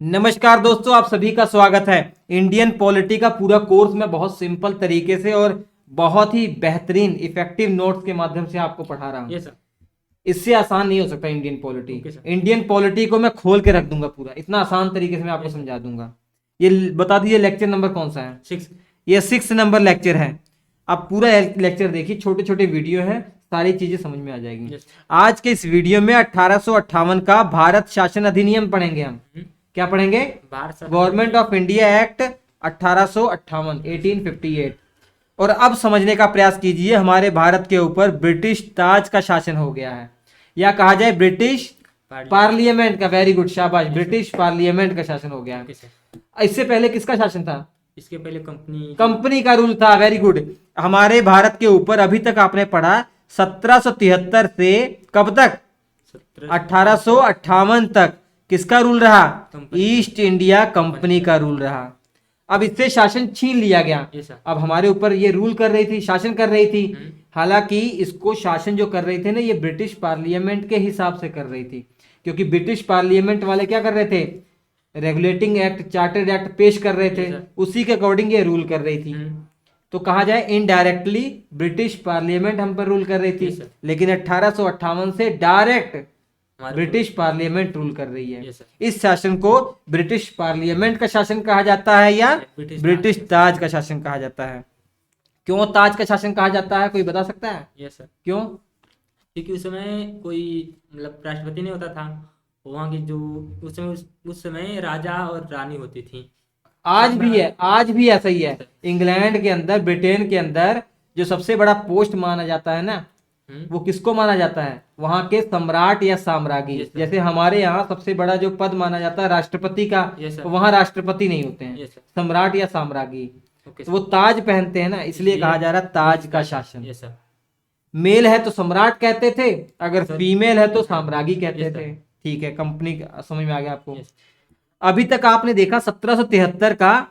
नमस्कार दोस्तों, आप सभी का स्वागत है। इंडियन पॉलिटी का पूरा कोर्स मैं बहुत सिंपल तरीके से और बहुत ही बेहतरीन इफेक्टिव नोट्स के माध्यम से आपको पढ़ा रहा हूँ। Yes sir. इससे आसान नहीं हो सकता Indian polity. Okay sir. Indian polity को मैं खोल के रख दूंगा पूरा, इतना आसान तरीके से मैं आपको समझा दूंगा। ये बता दीजिए लेक्चर नंबर कौन सा है? 6। ये 6 नंबर लेक्चर है। आप पूरा लेक्चर देखिए, छोटे छोटे वीडियो है, सारी चीजें समझ में आ जाएगी। यस। आज के इस वीडियो में 1858 का भारत शासन अधिनियम पढ़ेंगे हम। क्या पढ़ेंगे? भारत शासन गवर्नमेंट ऑफ इंडिया एक्ट 1858 1858। और अब समझने का प्रयास कीजिए, हमारे भारत के ऊपर ब्रिटिश ताज का शासन हो गया है, या कहा जाए ब्रिटिश पार्लियामेंट का। वेरी गुड, शाबाश। ब्रिटिश पार्लियामेंट का शासन हो गया है। Okay sir. इससे पहले किसका शासन था? इसके पहले कंपनी का रूल था। Very good. हमारे भारत के ऊपर अभी तक आपने पढ़ा 1773 से कब तक? 1858 तक किसका रूल रहा? ईस्ट इंडिया कंपनी का रूल रहा। अब इससे शासन छीन लिया गया। Yes sir. अब हमारे ऊपर ये रूल कर रही थी, शासन कर रही थी। हालांकि इसको शासन जो कर रहे थे ना, ये ब्रिटिश पार्लियामेंट के हिसाब से कर रही थी, क्योंकि ब्रिटिश पार्लियामेंट वाले क्या कर रहे थे? रेगुलेटिंग एक्ट, चार्टर्ड एक्ट पेश कर रहे थे, उसी के अकॉर्डिंग ये रूल कर रही थी। तो कहा जाए इनडायरेक्टली ब्रिटिश पार्लियामेंट हम पर रूल कर रही थी, लेकिन 1858 से डायरेक्ट ब्रिटिश पार्लियामेंट रूल कर रही है। इस शासन को ब्रिटिश पार्लियामेंट का शासन कहा जाता है या ब्रिटिश ताज का शासन कहा जाता है? क्यों ताज का शासन कहा जाता है, कोई बता सकता है? Yes sir. क्यों? क्योंकि उस समय कोई मतलब राष्ट्रपति नहीं होता था। वहाँ की जो उस समय राजा और रानी होती थी। आज भी है, आज भी ऐसा ही है। इंग्लैंड के अंदर, ब्रिटेन के अंदर जो सबसे बड़ा पोस्ट माना जाता है ना, वो किसको माना जाता है? वहां के सम्राट या साम्राज्ञी। जैसे हमारे यहाँ सबसे बड़ा जो पद माना जाता है राष्ट्रपति का, तो वहां राष्ट्रपति नहीं होते हैं, सम्राट या साम्राज्ञी। तो वो ताज पहनते हैं ना, इसलिए कहा जा रहा है ताज का शासन। मेल है तो सम्राट कहते थे, अगर फीमेल है तो साम्राज्ञी कहते थे। ठीक है, कंपनी समझ में आ गया आपको। अभी तक आपने देखा 1773 का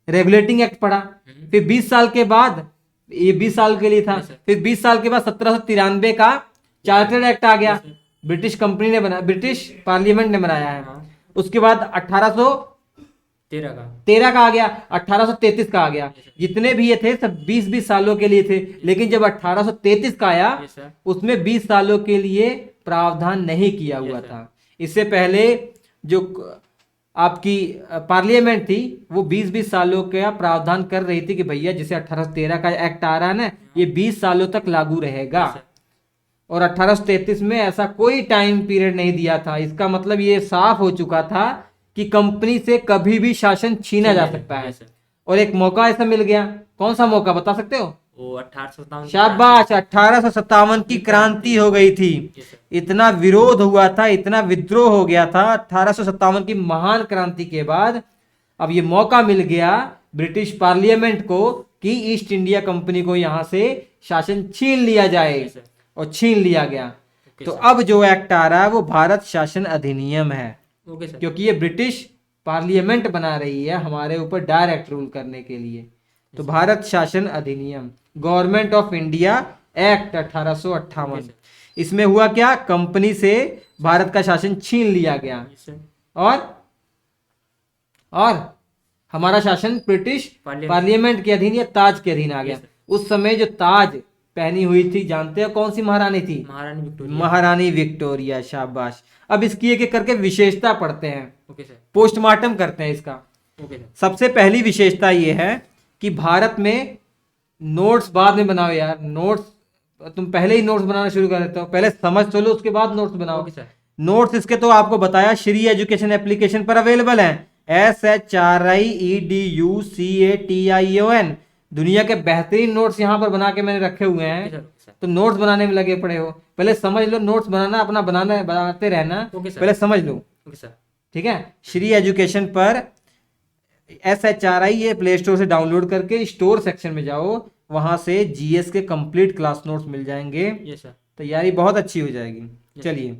रेगुलेटिंग एक्ट पढ़ा, फिर 20 साल के बाद, ये 20 साल के लिए था, फिर 20 साल के बाद 1793 का चार्टर्ड एक्ट आ गया, ब्रिटिश कंपनी ने बनाया, ब्रिटिश पार्लियामेंट ने बनाया है। उसके बाद 1813 का आ गया, 1833 का आ गया। जितने भी ये थे सब 20-20 सालों के लिए थे, लेकिन जब 1833 का आया, उसमें 20 सालों के लिए प्रावधान नहीं किया हुआ था। इससे पहले जो आपकी पार्लियामेंट थी, वो 20-20 सालों का प्रावधान कर रही थी कि भैया जिसे 1813 का एक्ट आ रहा है ना, ये 20 सालों तक लागू रहेगा। और 1833 में ऐसा कोई टाइम पीरियड नहीं दिया था। इसका मतलब ये साफ हो चुका था कि कंपनी से कभी भी शासन छीना जा सकता है। और एक मौका ऐसा मिल गया। कौन सा मौका बता सकते हो? वो 1857। शाबाश, 1857 की क्रांति हो गई थी। इतना विरोध हुआ था, इतना विद्रोह हो गया था 1857 की महान क्रांति के बाद। अब ये मौका मिल गया ब्रिटिश पार्लियामेंट को कि ईस्ट इंडिया कंपनी को यहां से शासन छीन लिया जाए, और छीन लिया गया। तो अब जो एक्ट आ रहा है वो भारत शासन अधिनियम है, क्योंकि ये ब्रिटिश पार्लियामेंट बना रही है हमारे ऊपर डायरेक्ट रूल करने के लिए। तो भारत शासन अधिनियम, गवर्नमेंट ऑफ इंडिया एक्ट 1858, इसमें हुआ क्या? कंपनी से भारत का शासन छीन लिया गया, और हमारा शासन ब्रिटिश पार्लियामेंट के अधीन या ताज के अधीन आ गया। उस समय जो ताज पहनी हुई थी, जानते हो कौन सी महारानी थी? महारानी विक्टोरिया। शाबाश। अब इसकी एक एक करके विशेषता पढ़ते हैं, पोस्टमार्टम करते हैं इसका। सबसे पहली विशेषता ये है कि भारत में नोट्स बाद में बनाओ यार। नोट्स तुम पहले ही नोट्स बनाना शुरू कर देते हो, पहले समझ तो लो उसके बाद नोट्स बनाओ। नोट्स इसके तो आपको बताया श्री एजुकेशन एप्लीकेशन पर अवेलेबल है। SHRIEDUCATION। दुनिया के बेहतरीन नोट्स यहाँ पर बना के मैंने रखे हुए हैं। तो नोट्स बनाने में लगे पड़े हो, पहले समझ लो। नोट्स बनाना अपना बनाते रहना, पहले समझ लो। ठीक है, श्री एजुकेशन पर SHRI ये प्ले स्टोर से डाउनलोड करके स्टोर सेक्शन में जाओ, वहां से GS के कंप्लीट क्लास नोट्स मिल जाएंगे। तैयारी बहुत अच्छी हो जाएगी। चलिए,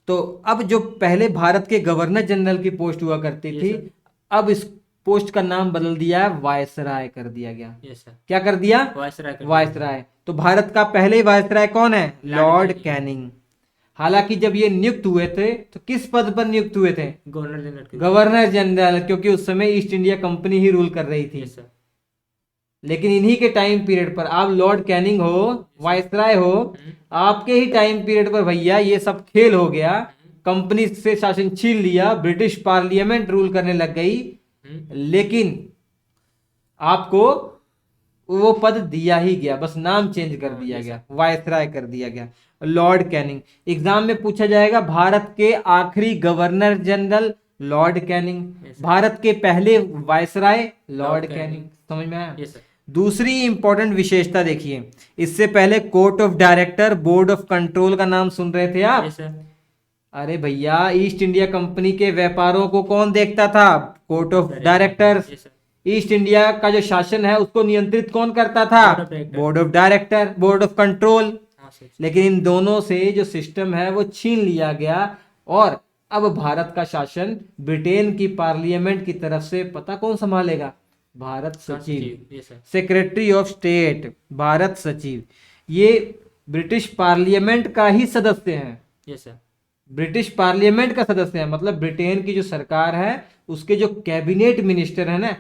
तो अब जो पहले भारत के गवर्नर जनरल की पोस्ट हुआ करती थी, अब इस पोस्ट का नाम बदल दिया है, वायसराय कर दिया गया। क्या कर दिया? वायसराय। तो भारत का पहले वायसराय कौन है? Lord Canning. हालांकि जब ये नियुक्त हुए थे तो किस पद पर नियुक्त हुए थे? गवर्नर जनरल के। गवर्नर जनरल, क्योंकि उस समय ईस्ट इंडिया कंपनी ही रूल कर रही थी। Yes sir. लेकिन इन्हीं के टाइम पीरियड पर आप लॉर्ड कैनिंग हो, वायसराय हो, आपके ही टाइम पीरियड पर भैया ये सब खेल हो गया, कंपनी से शासन छीन लिया, ब्रिटिश पार्लियामेंट रूल करने लग गई, लेकिन आपको वो पद दिया ही गया, बस नाम चेंज कर दिया गया, वायसराय कर दिया गया, लॉर्ड कैनिंग। एग्जाम में पूछा जाएगा भारत के आखिरी governor general Lord Canning, Bharat के पहले वायसराय लॉर्ड कैनिंग। समझ में आया? Yes sir. दूसरी इंपॉर्टेंट विशेषता देखिए, इससे पहले court of director, board of control का नाम सुन रहे थे आप? Yes sir. अरे भैया, ईस्ट इंडिया कंपनी के व्यापारों को कौन देखता था? Court of directors. Yes sir. East India का जो शासन है उसको नियंत्रित कौन करता था? Board of director, board of control. हाँ सर। लेकिन इन दोनों से जो सिस्टम है वो छीन लिया गया, और अब भारत का शासन ब्रिटेन की पार्लियामेंट की तरफ से पता कौन संभालेगा? भारत सचिव, yes sir. Secretary of state, Bharat सचिव। ये ब्रिटिश पार्लियामेंट का ही सदस्य हैं। Yes sir. ब्रिटिश पार्लियामेंट का सदस्य है, मतलब ब्रिटेन की जो सरकार है उसके जो कैबिनेट मिनिस्टर है ना,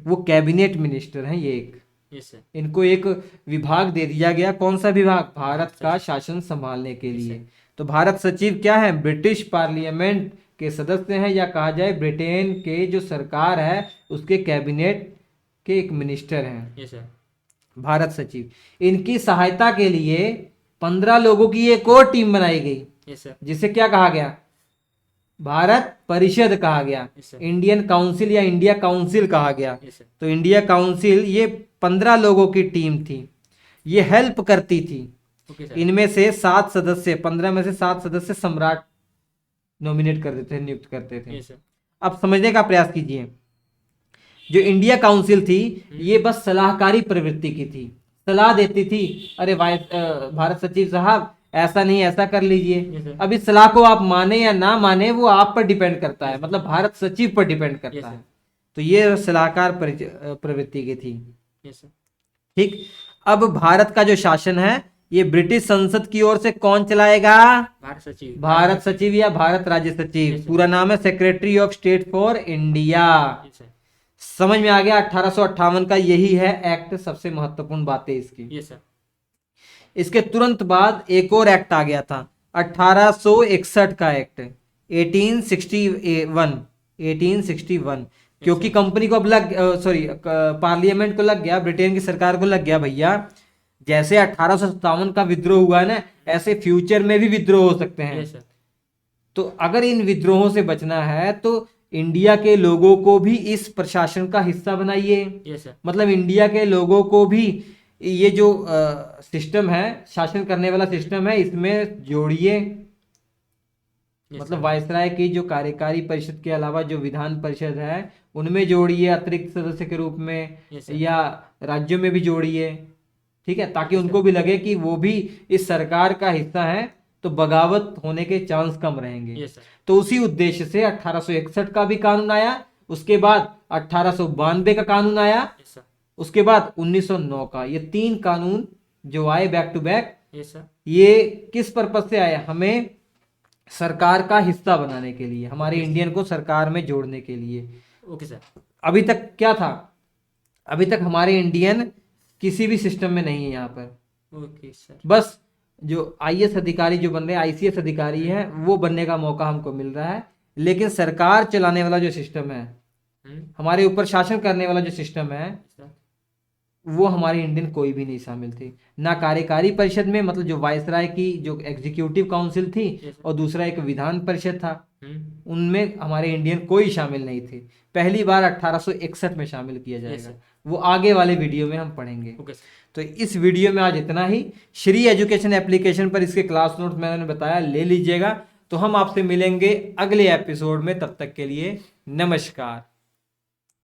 वो कैबिनेट मिनिस्टर हैं ये एक। Yes sir. इनको एक विभाग दे दिया गया, कौन सा विभाग? भारत का शासन संभालने के लिए। तो भारत सचिव क्या है? ब्रिटिश पार्लियामेंट के सदस्य हैं, या कहा जाए ब्रिटेन के जो सरकार है उसके कैबिनेट के एक मिनिस्टर हैं। Yes sir. भारत सचिव। इनकी सहायता के लिए 15 लोगों की एक और टीम बनाई गई, यस सर। जिसे क्या कहा गया? भारत परिषद कहा गया, यस सर। इंडियन काउंसिल या इंडिया काउंसिल कहा गया। Yes sir. तो इंडिया काउंसिल ये 15 लोगों की टीम थी, ये हेल्प करती थी। Okay sir. इनमें से 7 सदस्य, 15 में से 7 सदस्य सम्राट नॉमिनेट करते थे, नियुक्त करते थे। Yes sir. अब समझने का प्रयास कीजिए, जो इंडिया काउंसिल थी ये बस सलाहकारी प्रवृत्ति की थी, सलाह देती थी, अरे भारत सचिव साहब ऐसा नहीं ऐसा कर लीजिए। अब इस सलाह को आप माने या ना माने वो आप पर डिपेंड करता है, मतलब भारत सचिव पर डिपेंड करता है। तो ये सलाहकार प्रवृत्ति की थी। Yes sir. ठीक। अब भारत का जो शासन है ये ब्रिटिश संसद की ओर से कौन चलाएगा? भारत सचिव। भारत सचिव या भारत राज्य सचिव। पूरा नाम है secretary of state for India. Yes sir. समझ में आ गया? 1858 का यही है एक्ट, सबसे महत्वपूर्ण बातें इसकी। Yes sir. इसके तुरंत बाद एक और एक्ट आ गया था, 1861 का एक्ट, 1861, क्योंकि कंपनी को अब पार्लियामेंट को लग गया, ब्रिटेन की सरकार को लग गया भैया, जैसे 1857 का विद्रोह हुआ है ना, ऐसे फ्यूचर में भी विद्रोह हो सकते हैं। Yes sir. तो अगर इन विद्रोहों से बचना है तो इंडिया के लोगों को भी इस प्रशासन का हिस्सा बनाइए। Yes sir. मतलब इंडिया के लोगों को भी ये जो सिस्टम है, शासन करने वाला सिस्टम है, इसमें जोड़िए। मतलब वायसराय की जो कार्यकारी परिषद के अलावा जो विधान परिषद है उनमें जोड़िए अतिरिक्त सदस्य के रूप में, या राज्यों में भी जोड़िए। ठीक है, ताकि उनको भी लगे कि वो भी इस सरकार का हिस्सा है, तो बगावत होने के चांस कम रहेंगे। तो उसी उद्देश्य से 1861 का भी कानून आया, उसके बाद 1892 का कानून आया, उसके बाद 1909 का। ये 3 कानून जो आए बैक टू बैक, ये किस पर्पज से आए? हमें सरकार का हिस्सा बनाने के लिए, हमारे इंडियन को सरकार में जोड़ने के लिए। Okay sir. अभी तक क्या था? अभी तक हमारे इंडियन किसी भी सिस्टम में नहीं है यहाँ पर। Okay sir. बस जो आईएएस अधिकारी जो बन रहे हैं, आईसीएस अधिकारी हैं, वो बनने का मौका हमको मिल रहा है, लेकिन सरकार चलाने वाला जो सिस्टम है, हमारे ऊपर शासन करने वाला जो सिस्टम है, वो हमारे इंडियन कोई भी नहीं शामिल थे। ना कार्यकारी परिषद में, मतलब जो वायसराय की जो एग्जीक्यूटिव काउंसिल थी, और दूसरा एक विधान परिषद था, उनमें हमारे इंडियन कोई शामिल नहीं थे। पहली बार 1861 में शामिल किया जाएगा, वो आगे वाले वीडियो में हम पढ़ेंगे। तो इस वीडियो में आज इतना ही। श्री एजुकेशन एप्लीकेशन पर इसके क्लास नोट्स मैंने बताया, ले लीजिएगा। तो हम आपसे मिलेंगे अगले एपिसोड में, तब तक के लिए नमस्कार।